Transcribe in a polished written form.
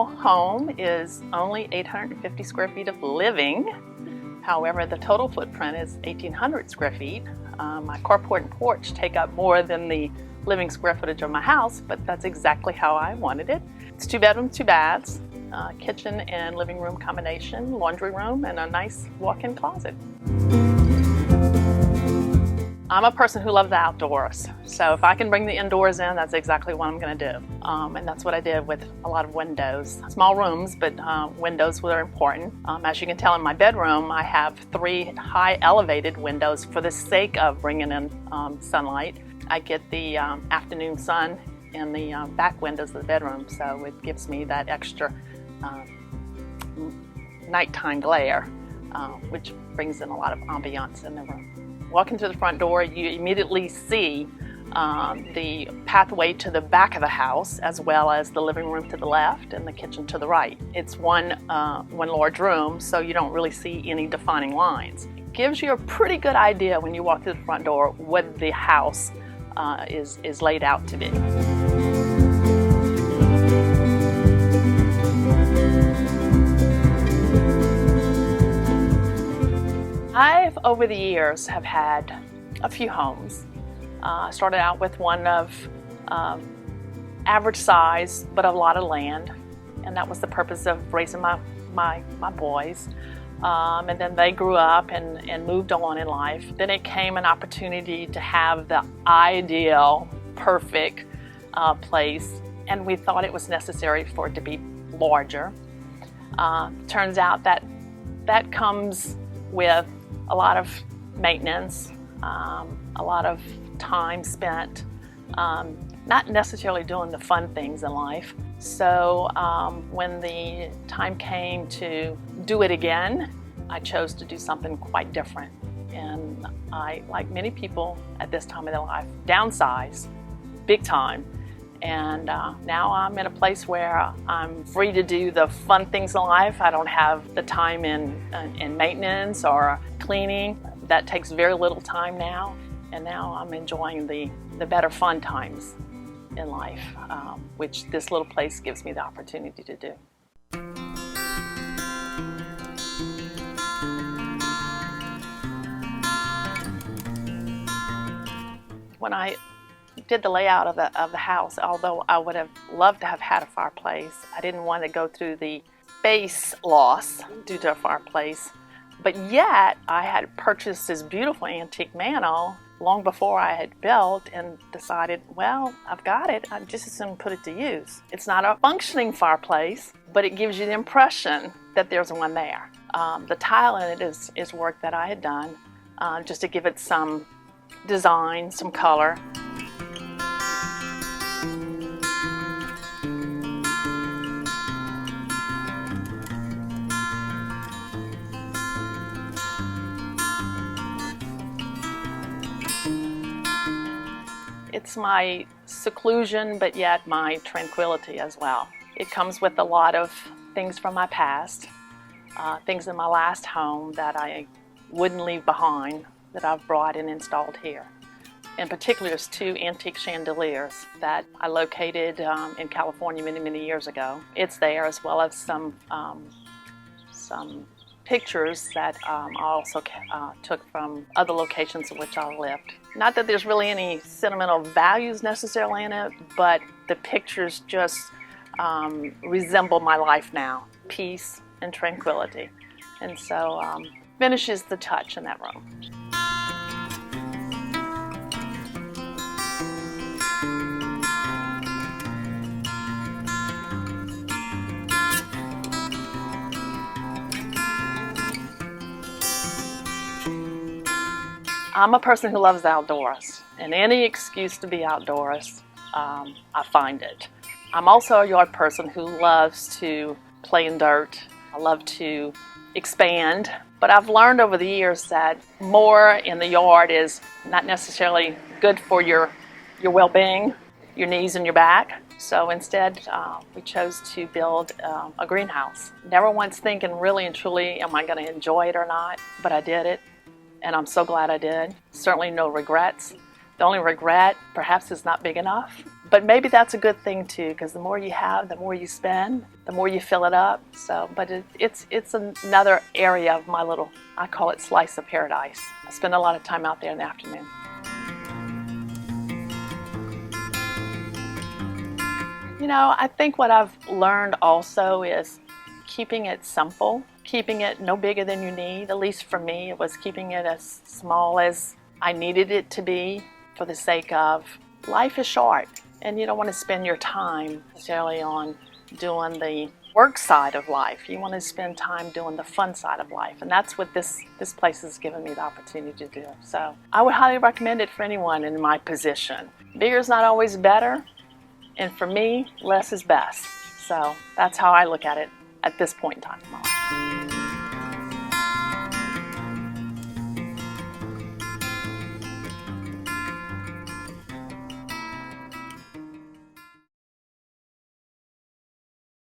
typical home is only 850 square feet of living. However, the total footprint is 1,800 square feet. My carport and porch take up more than the living square footage of my house, but that's exactly how I wanted it. It's 2 bedrooms, 2 baths, kitchen and living room combination, laundry room, and a nice walk-in closet. I'm a person who loves the outdoors, so if I can bring the indoors in, that's exactly what I'm going to do. And that's what I did with a lot of windows. Small rooms, but windows were important. As you can tell in my bedroom, I have 3 high elevated windows for the sake of bringing in sunlight. I get the afternoon sun in the back windows of the bedroom, so it gives me that extra nighttime glare, which brings in a lot of ambiance in the room. Walking to the front door, you immediately see the pathway to the back of the house, as well as the living room to the left and the kitchen to the right. It's one large room, so you don't really see any defining lines. It gives you a pretty good idea when you walk through the front door what the house is laid out to be. I've, over the years, have had a few homes. I started out with one of average size, but a lot of land, and that was the purpose of raising my boys. And then they grew up and moved on in life. Then it came an opportunity to have the ideal, perfect place, and we thought it was necessary for it to be larger. Turns out that comes with a lot of maintenance, a lot of time spent, not necessarily doing the fun things in life. So when the time came to do it again, I chose to do something quite different. And I, like many people at this time of their life, downsized big time. And now I'm in a place where I'm free to do the fun things in life. I don't have the time in maintenance or cleaning. That takes very little time now. And now I'm enjoying the better fun times in life, which this little place gives me the opportunity to do. When I did the layout of the house, although I would have loved to have had a fireplace, I didn't want to go through the space loss due to a fireplace. But yet, I had purchased this beautiful antique mantel long before I had built and decided, well, I've got it, I'm just as soon put it to use. It's not a functioning fireplace, but it gives you the impression that there's one there. The tile in it is work that I had done just to give it some design, some color. It's my seclusion, but yet my tranquility as well. It comes with a lot of things from my past, things in my last home that I wouldn't leave behind that I've brought and installed here. In particular, there's 2 antique chandeliers that I located in California many, many years ago. It's there, as well as some pictures that I also took from other locations in which I lived. Not that there's really any sentimental values necessarily in it, but the pictures just resemble my life now, peace and tranquility. And so finishes the touch in that room. I'm a person who loves the outdoors, and any excuse to be outdoors, I find it. I'm also a yard person who loves to play in dirt. I love to expand, but I've learned over the years that more in the yard is not necessarily good for your well-being, your knees and your back. So instead, we chose to build a greenhouse. Never once thinking really and truly, am I going to enjoy it or not, but I did it. And I'm so glad I did. Certainly no regrets. The only regret, perhaps, is not big enough, But maybe that's a good thing too, because the more you have, the more you spend, the more you fill it up. So, but it's another area of my little, I call it slice of paradise. I spend a lot of time out there in the afternoon. You know, I think what I've learned also is keeping it simple, keeping it no bigger than you need. At least for me, it was keeping it as small as I needed it to be, for the sake of life is short, and you don't want to spend your time necessarily on doing the work side of life. You want to spend time doing the fun side of life, and that's what this place has given me the opportunity to do. So I would highly recommend it for anyone in my position. Bigger is not always better, and for me, less is best. So that's how I look at it at this point in time in my life.